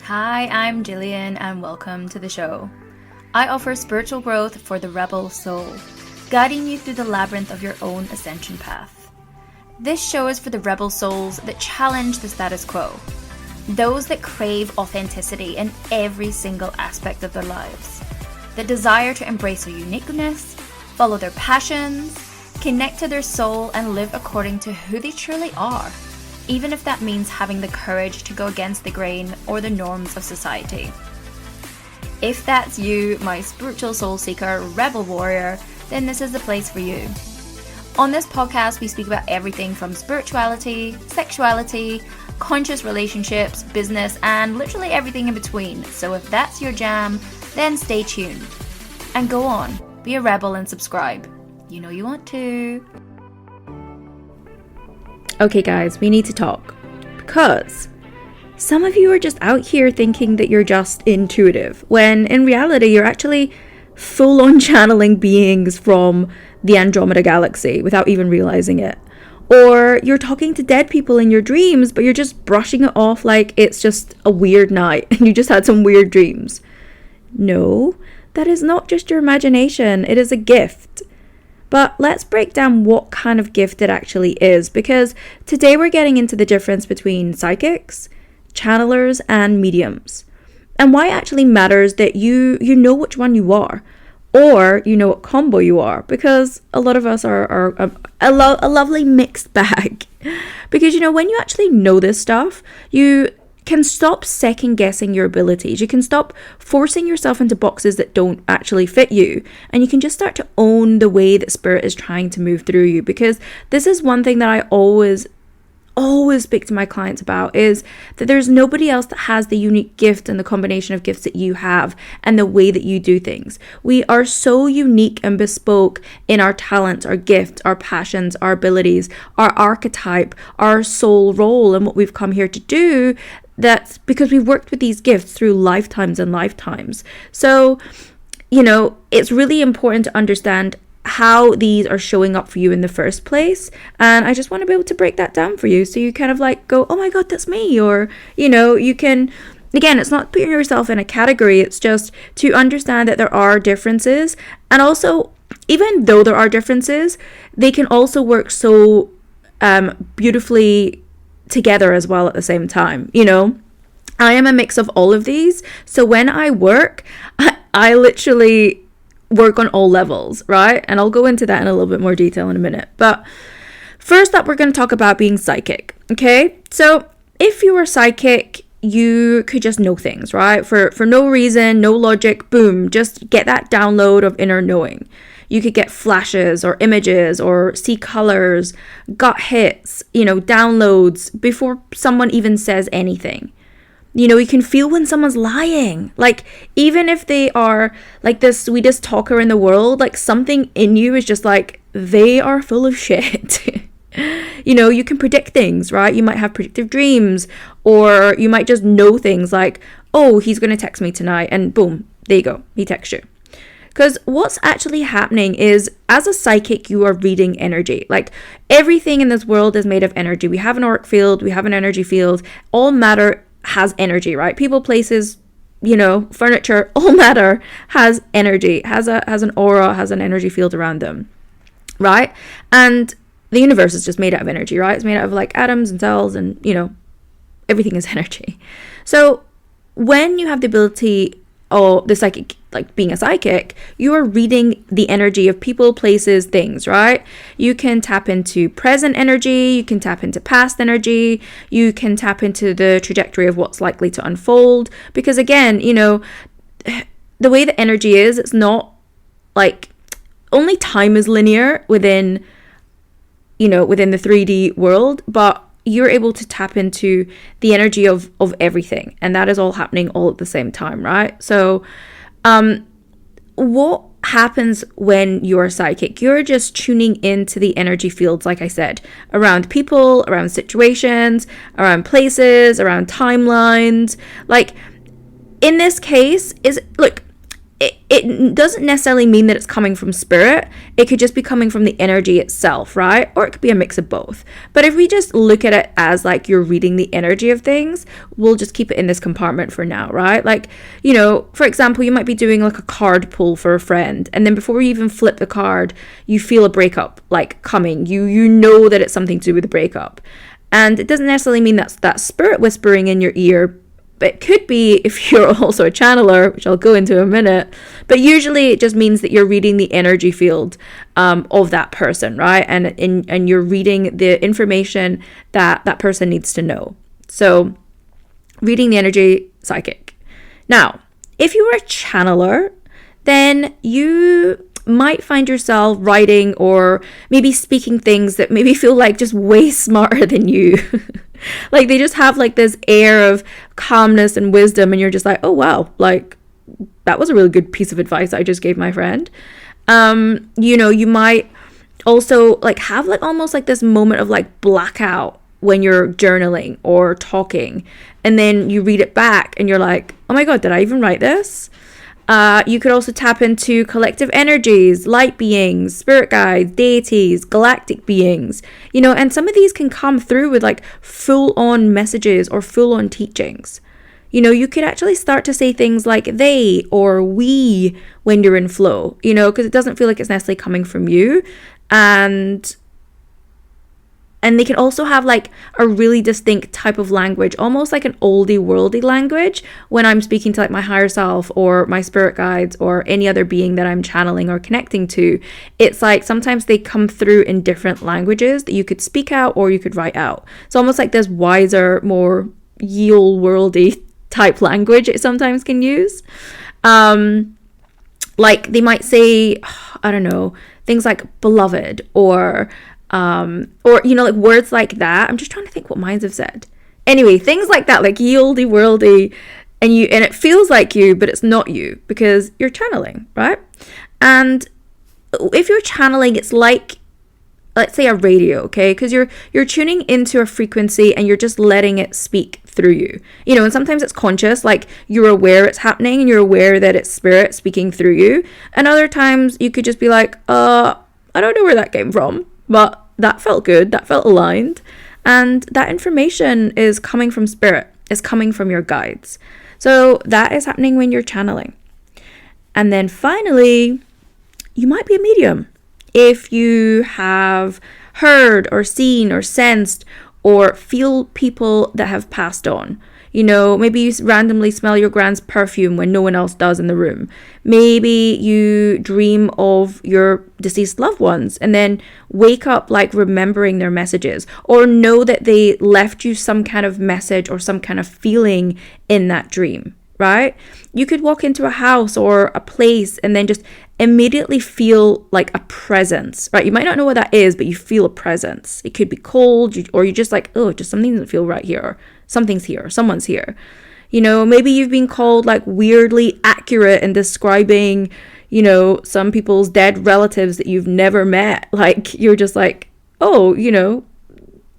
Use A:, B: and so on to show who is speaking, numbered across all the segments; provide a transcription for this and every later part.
A: Hi, I'm Jillian and welcome to the show. I offer spiritual growth for the rebel soul, guiding you through the labyrinth of your own ascension path. This show is for the rebel souls that challenge the status quo, those that crave authenticity in every single aspect of their lives, that desire to embrace their uniqueness, follow their passions, connect to their soul and live according to who they truly are, even if that means having the courage to go against the grain or the norms of society. If that's you, my spiritual soul seeker, rebel warrior, then this is the place for you. On this podcast, we speak about everything from spirituality, sexuality, conscious relationships, business, and literally everything in between. So if that's your jam, then stay tuned. And go on, be a rebel and subscribe. You know you want to. Okay guys, we need to talk, because some of you are just out here thinking that you're just intuitive, when in reality you're actually full-on channeling beings from the Andromeda galaxy without even realizing it. Or you're talking to dead people in your dreams, but you're just brushing it off like it's just a weird night and you just had some weird dreams. No, that is not just your imagination, it is a gift. But let's break down what kind of gift it actually is, because today we're getting into the difference between psychics, channelers, and mediums, and why it actually matters that you know which one you are, or you know what combo you are, because a lot of us are a lovely mixed bag. Because when you actually know this stuff, you can stop second guessing your abilities. You can stop forcing yourself into boxes that don't actually fit you, and you can just start to own the way that spirit is trying to move through you. Because this is one thing that I always speak to my clients about, is that there's nobody else that has the unique gift and the combination of gifts that you have and the way that you do things. We are so unique and bespoke in our talents, our gifts, our passions, our abilities, our archetype, our soul role, and what we've come here to do. That's because we've worked with these gifts through lifetimes and lifetimes. So, it's really important to understand how these are showing up for you in the first place. And I just want to be able to break that down for you, so you kind of like go, oh my God, that's me. Or, you can, again, it's not putting yourself in a category. It's just to understand that there are differences. And also, even though there are differences, they can also work so beautifully together as well at the same time. I am a mix of all of these. So when I work, I literally work on all levels, right? And I'll go into that in a little bit more detail in a minute. But first up, we're going to talk about being psychic. Okay, so if you are psychic, you could just know things, right? For no reason, no logic, boom, just get that download of inner knowing. You could get flashes or images or see colors, gut hits, downloads before someone even says anything. You can feel when someone's lying. Like, even if they are like the sweetest talker in the world, like something in you is just like, they are full of shit. You can predict things, right? You might have predictive dreams, or you might just know things like, oh, he's going to text me tonight, and boom, there you go, he texts you. Because what's actually happening is, as a psychic, you are reading energy. Like, everything in this world is made of energy. We have an auric field, we have an energy field. All matter has energy, right? People, places, furniture, all matter has energy, has an aura, has an energy field around them, right? And the universe is just made out of energy, right? It's made out of like atoms and cells, and everything is energy. So when you have the ability, or the psychic, like being a psychic, you are reading the energy of people, places, things, right? You can tap into present energy, you can tap into past energy, you can tap into the trajectory of what's likely to unfold. Because again, the way that energy is, it's not like, only time is linear within the 3D world, but you're able to tap into the energy of everything, and that is all happening all at the same time, right? So what happens when you're psychic? You're just tuning into the energy fields, like I said, around people, around situations, around places, around timelines. Like, in this case, it doesn't necessarily mean that it's coming from spirit. It could just be coming from the energy itself, right? Or it could be a mix of both. But if we just look at it as like you're reading the energy of things, we'll just keep it in this compartment for now, right? Like, you know, for example, you might be doing like a card pull for a friend, and then before you even flip the card, you feel a breakup like coming. You know that it's something to do with the breakup. And it doesn't necessarily mean that's spirit whispering in your ear. But it could be if you're also a channeler, which I'll go into in a minute. But usually it just means that you're reading the energy field of that person, right? And you're reading the information that that person needs to know. So reading the energy, psychic. Now, if you were a channeler, then you might find yourself writing or maybe speaking things that maybe feel like just way smarter than you. Like they just have like this air of calmness and wisdom, and you're just like, oh wow, like that was a really good piece of advice I just gave my friend. You know, you might also like have like almost like this moment of like blackout when you're journaling or talking, and then you read it back and you're like, oh my god, did I even write this? You could also tap into collective energies, light beings, spirit guides, deities, galactic beings, you know, and some of these can come through with like full on messages or full on teachings. You know, you could actually start to say things like they or we when you're in flow, you know, because it doesn't feel like it's necessarily coming from you. And they can also have like a really distinct type of language, almost like an oldie worldy language when I'm speaking to like my higher self or my spirit guides or any other being that I'm channeling or connecting to. It's like sometimes they come through in different languages that you could speak out or you could write out. It's almost like this wiser, more yule worldy type language it sometimes can use. Like they might say, I don't know, things like beloved or you know, like words like that. I'm just trying to think what mines have said. Anyway, things like that, like yieldy worldy, and it feels like you, but it's not you because you're channeling, right? And if you're channeling, it's like, let's say a radio, okay? Because you're tuning into a frequency and you're just letting it speak through you. You know, and sometimes it's conscious, like you're aware it's happening and you're aware that it's spirit speaking through you. And other times you could just be like, I don't know where that came from, but that felt good, that felt aligned, and that information is coming from spirit, is coming from your guides. So that is happening when you're channeling. And then finally, you might be a medium if you have heard or seen or sensed or feel people that have passed on. You know, maybe you randomly smell your grand's perfume when no one else does in the room. Maybe you dream of your deceased loved ones and then wake up like remembering their messages, or know that they left you some kind of message or some kind of feeling in that dream, right? You could walk into a house or a place and then just immediately feel like a presence, right? You might not know what that is, but you feel a presence. It could be cold, or you just like, oh, just something doesn't feel right here. Or something's here, someone's here. You know, maybe you've been called like weirdly accurate in describing, you know, some people's dead relatives that you've never met. Like you're just like, oh, you know,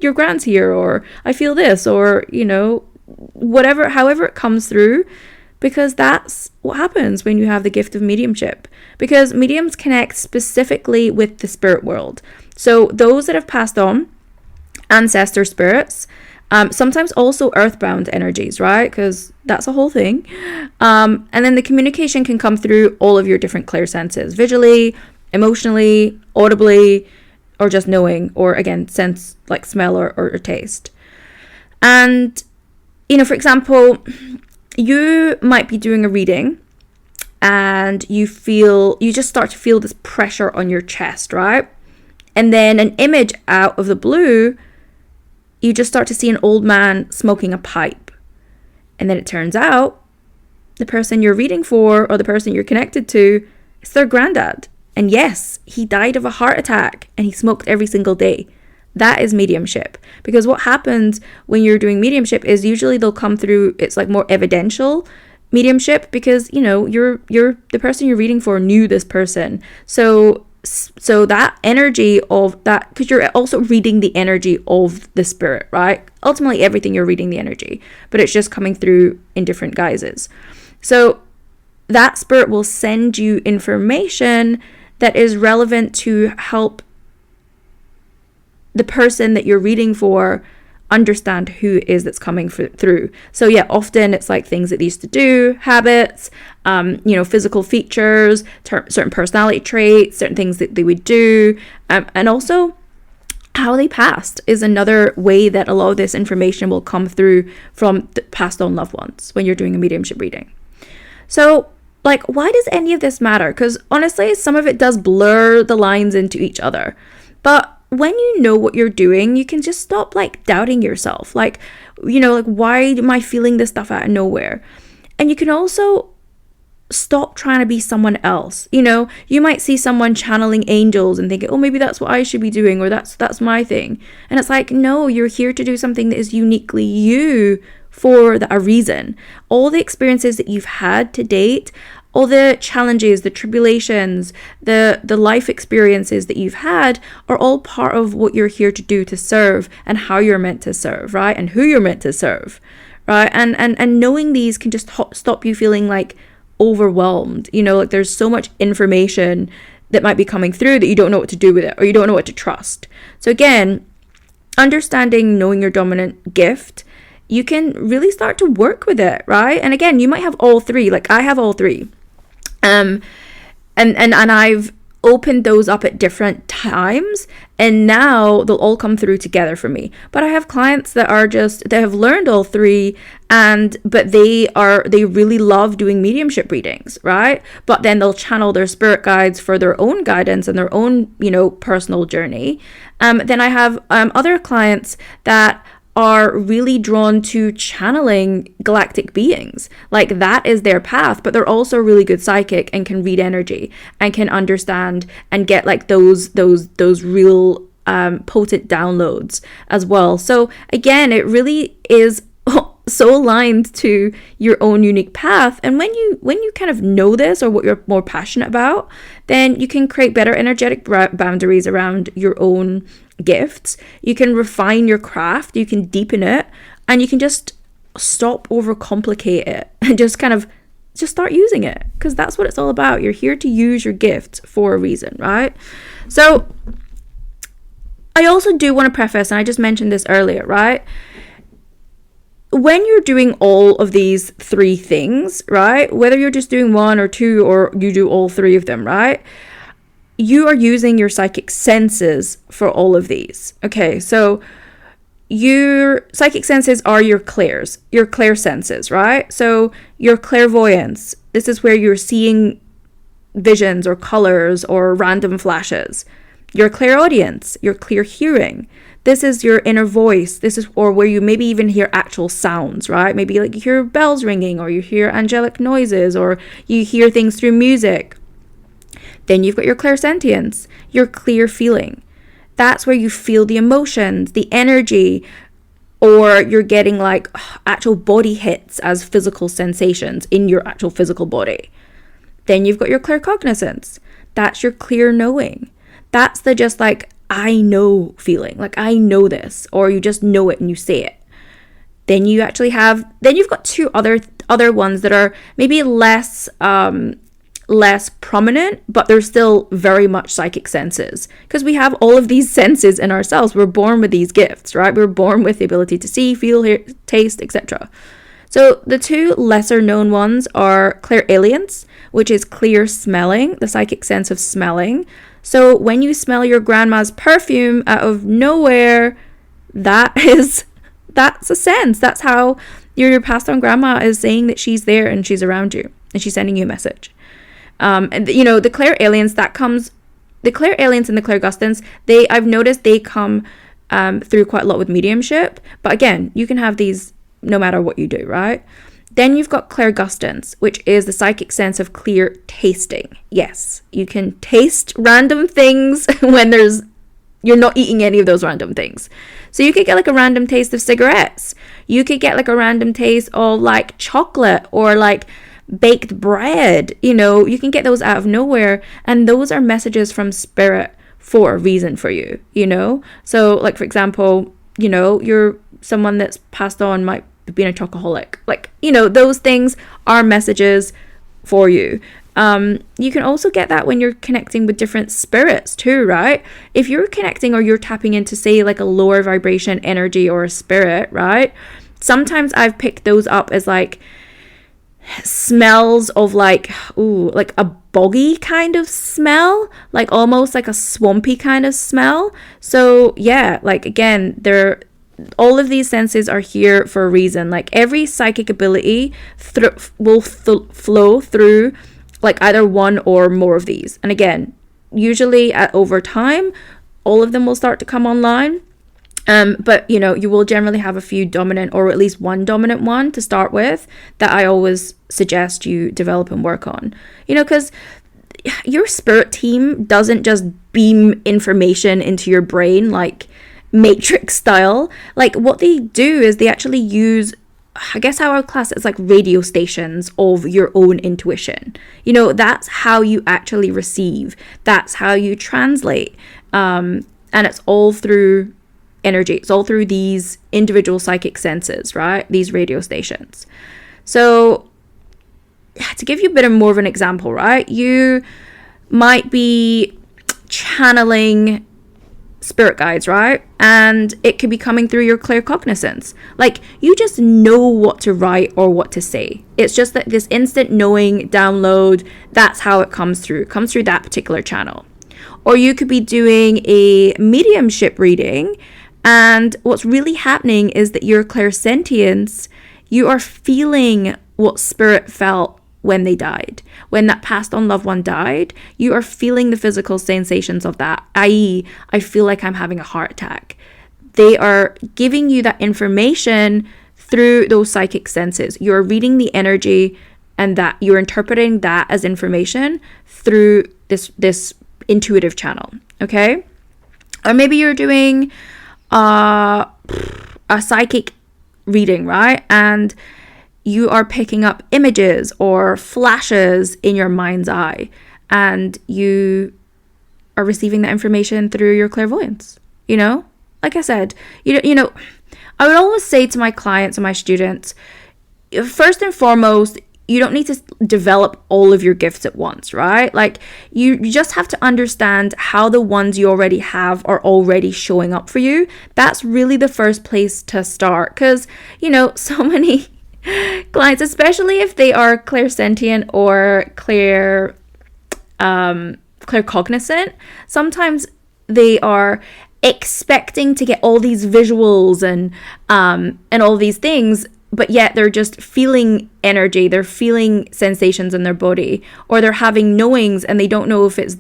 A: your grand's here, or I feel this, or, you know, whatever, however it comes through, because that's what happens when you have the gift of mediumship. Because mediums connect specifically with the spirit world. So those that have passed on, ancestor spirits, sometimes also earthbound energies, right? Because that's a whole thing. And then the communication can come through all of your different clear senses, visually, emotionally, audibly, or just knowing, or again, sense like smell or taste. And, you know, for example, you might be doing a reading and you just start to feel this pressure on your chest, right? And then an image out of the blue, you just start to see an old man smoking a pipe. And then it turns out the person you're reading for, or the person you're connected to, is their granddad. And yes, he died of a heart attack and he smoked every single day. That is mediumship. Because what happens when you're doing mediumship is usually they'll come through, it's like more evidential mediumship, because, you know, you're the person you're reading for knew this person. So that energy of that, because you're also reading the energy of the spirit, right? Ultimately, everything you're reading the energy, but it's just coming through in different guises. So that spirit will send you information that is relevant to help the person that you're reading for understand who it is that's coming through. So yeah, often it's like things that they used to do, habits, physical features, certain personality traits, certain things that they would do, and also how they passed is another way that a lot of this information will come through from the passed on loved ones when you're doing a mediumship reading. So like, why does any of this matter? Because honestly, some of it does blur the lines into each other. But when you know what you're doing, you can just stop like doubting yourself. Like, why am I feeling this stuff out of nowhere? And you can also stop trying to be someone else. You might see someone channeling angels and thinking, oh, maybe that's what I should be doing, or that's my thing. And it's like, no, you're here to do something that is uniquely you for a reason. All the experiences that you've had to date, all the challenges, the tribulations, the life experiences that you've had are all part of what you're here to do, to serve, and how you're meant to serve, right? And who you're meant to serve, right? And knowing these can just stop you feeling like overwhelmed. Like there's so much information that might be coming through that you don't know what to do with it, or you don't know what to trust. So again, knowing your dominant gift, you can really start to work with it, right? And again, you might have all three. Like I have all three. And I've opened those up at different times, and now they'll all come through together for me. But I have clients that have learned all three, but they really love doing mediumship readings, right? But then they'll channel their spirit guides for their own guidance and their own, personal journey. Then I have other clients that are really drawn to channeling galactic beings. Like that is their path, but they're also really good psychic and can read energy and can understand and get like those real potent downloads as well. So again, it really is so aligned to your own unique path. And when you kind of know this, or what you're more passionate about, then you can create better energetic boundaries around your own gifts. You can refine your craft, you can deepen it, and you can just stop overcomplicate it and just start using it, because that's what it's all about. You're here to use your gifts for a reason, right? So I also do want to preface, and I just mentioned this earlier, right? When you're doing all of these three things, right, whether you're just doing one or two, or you do all three of them, right, you are using your psychic senses for all of these. Okay, so your psychic senses are your clairs, your clair senses, right? So your clairvoyance, this is where you're seeing visions or colors or random flashes. Your clairaudience, your clear hearing, this is your inner voice. This is, or where you maybe even hear actual sounds, right? Maybe like you hear bells ringing, or you hear angelic noises, or you hear things through music. Then you've got your clairsentience, your clear feeling. That's where you feel the emotions, the energy, or you're getting like actual body hits as physical sensations in your actual physical body. Then you've got your claircognizance. That's your clear knowing. That's the just like, I know feeling, like I know this, or you just know it and you say it. Then you've got two other ones that are maybe less prominent, but they're still very much psychic senses, because we have all of these senses in ourselves. We're born with these gifts, right? We're born with the ability to see, feel, hear, taste, etc. So the two lesser known ones are clairalience, which is clear smelling, the psychic sense of smelling. So when you smell your grandma's perfume out of nowhere, that's a sense. That's how your passed on grandma is saying that she's there and she's around you and she's sending you a message. And the clairalience the clairalience and the clairgustance, I've noticed they come through quite a lot with mediumship. But again, you can have these no matter what you do, right? Then you've got clairgustance, which is the psychic sense of clear tasting. Yes, you can taste random things when you're not eating any of those random things. So you could get like a random taste of cigarettes. You could get like a random taste of like chocolate or like baked bread. You can get those out of nowhere. And those are messages from spirit for a reason for you, So like, for example, you're someone that's passed on might be a chocoholic. Like, those things are messages for you. You can also get that when you're connecting with different spirits too, right? If you're connecting or you're tapping into, say, like a lower vibration energy or a spirit, right? Sometimes I've picked those up as like smells of like, ooh, like a boggy kind of smell, like almost like a swampy kind of smell. So yeah, like again, all of these senses are here for a reason. Like every psychic ability will flow through like either one or more of these. And again, usually over time, all of them will start to come online. But you know, you will generally have a few dominant, or at least one dominant one to start with, that I always suggest you develop and work on. You know, because your spirit team doesn't just beam information into your brain like Matrix style. Like what they do is they actually use, I guess how I would class it as like radio stations of your own intuition. You know, that's how you actually receive. That's how you translate. And it's all through energy. It's all through these individual psychic senses, right? These radio stations. So to give you a bit of more of an example, right? You might be channeling spirit guides, right? And it could be coming through your claircognizance. Like you just know what to write or what to say. It's just that this instant knowing, download, that's how it comes through that particular channel. Or you could be doing a mediumship reading, and what's really happening is that your clairsentience, you are feeling what spirit felt when they died. When that passed on loved one died, you are feeling the physical sensations of that, i.e., I feel like I'm having a heart attack. They are giving you that information through those psychic senses. You're reading the energy, and that you're interpreting that as information through this intuitive channel, okay? Or maybe you're doing a psychic reading, right? And you are picking up images or flashes in your mind's eye, and you are receiving that information through your clairvoyance. You know, like I said, you know, I would always say to my clients and my students, first and foremost, you don't need to develop all of your gifts at once, right? Like you just have to understand how the ones you already have are already showing up for you. That's really the first place to start, because, you know, so many clients, especially if they are clairsentient or claircognizant, sometimes they are expecting to get all these visuals and all these things, but yet they're just feeling energy, they're feeling sensations in their body, or they're having knowings and they don't know if it's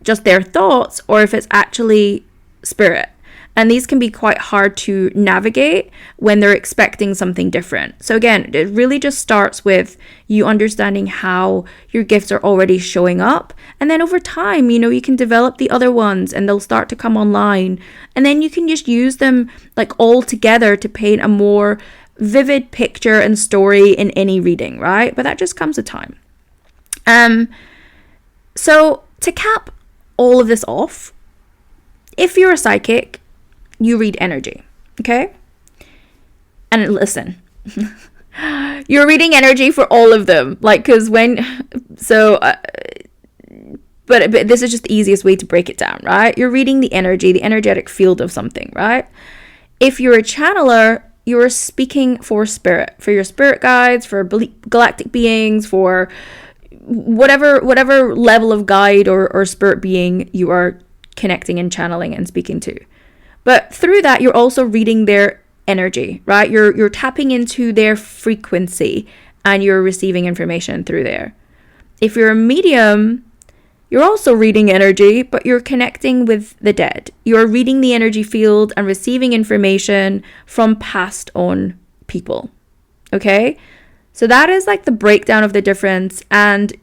A: just their thoughts or if it's actually spirit. And these can be quite hard to navigate when they're expecting something different. So again, it really just starts with you understanding how your gifts are already showing up. And then over time, you know, you can develop the other ones and they'll start to come online. And then you can just use them like all together to paint a more vivid picture and story in any reading, right? But that just comes with time. So to cap all of this off, if you're a psychic, you read energy, okay? And listen, you're reading energy for all of them, like, because but this is just the easiest way to break it down, right? You're reading the energy, the energetic field of something, right? If you're a channeler, you're speaking for spirit, for your spirit guides, for galactic beings, for whatever level of guide or spirit being you are connecting and channeling and speaking to. But through that, you're also reading their energy, right? You're tapping into their frequency and you're receiving information through there. If you're a medium, you're also reading energy, but you're connecting with the dead. You're reading the energy field and receiving information from passed on people, okay? So that is like the breakdown of the difference, and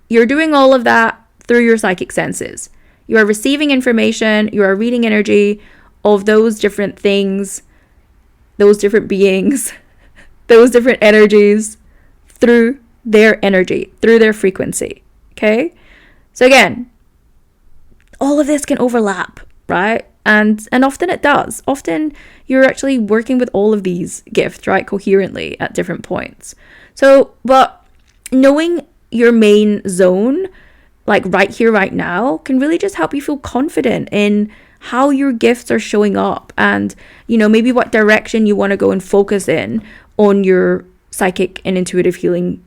A: you're doing all of that through your psychic senses. You are receiving information, you are reading energy of those different things, those different beings, those different energies through their energy, through their frequency, okay? So again, all of this can overlap, right? And often it does. Often you're actually working with all of these gifts, right, coherently at different points. So, but knowing your main zone, like right here, right now, can really just help you feel confident in how your gifts are showing up, and, you know, maybe what direction you want to go and focus in on your psychic and intuitive healing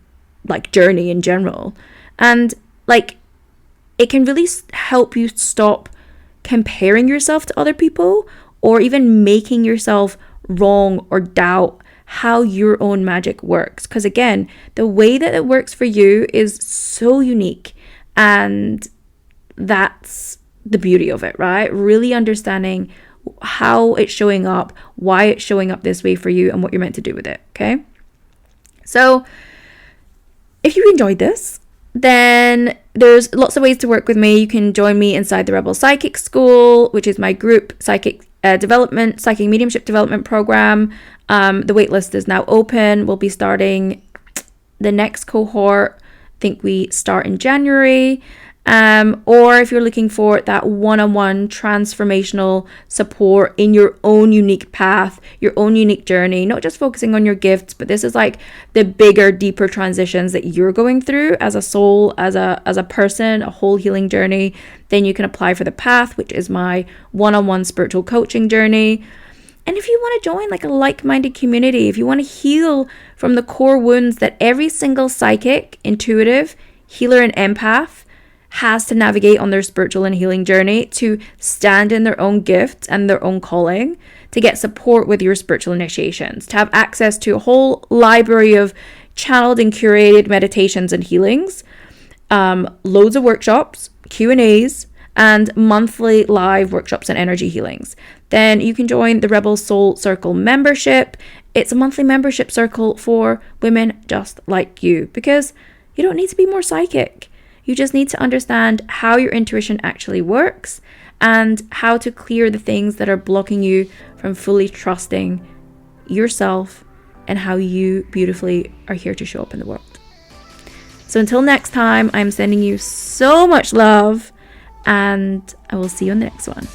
A: like journey in general. And like, it can really help you stop comparing yourself to other people, or even making yourself wrong or doubt how your own magic works. Because again, the way that it works for you is so unique, and that's the beauty of it, right? Really understanding how it's showing up, why it's showing up this way for you, and what you're meant to do with it. Okay, so if you enjoyed this, then there's lots of ways to work with me. You can join me inside the Rebel Psychic School, which is my group psychic mediumship development program. The waitlist is now open. We'll be starting the next cohort. I think we start in January. Or if you're looking for that one-on-one transformational support in your own unique path, your own unique journey, not just focusing on your gifts, but this is like the bigger, deeper transitions that you're going through as a soul, as a person, a whole healing journey, then you can apply for the path, which is my one-on-one spiritual coaching journey. And if you want to join like a like-minded community, if you want to heal from the core wounds that every single psychic, intuitive, healer, and empath has to navigate on their spiritual and healing journey, to stand in their own gifts and their own calling, to get support with your spiritual initiations, to have access to a whole library of channeled and curated meditations and healings, loads of workshops, Q&As, and monthly live workshops and energy healings, then you can join the Rebel Soul Circle membership. It's a monthly membership circle for women just like you, because you don't need to be more psychic. You just need to understand how your intuition actually works, and how to clear the things that are blocking you from fully trusting yourself and how you beautifully are here to show up in the world. So until next time, I'm sending you so much love, and I will see you in the next one.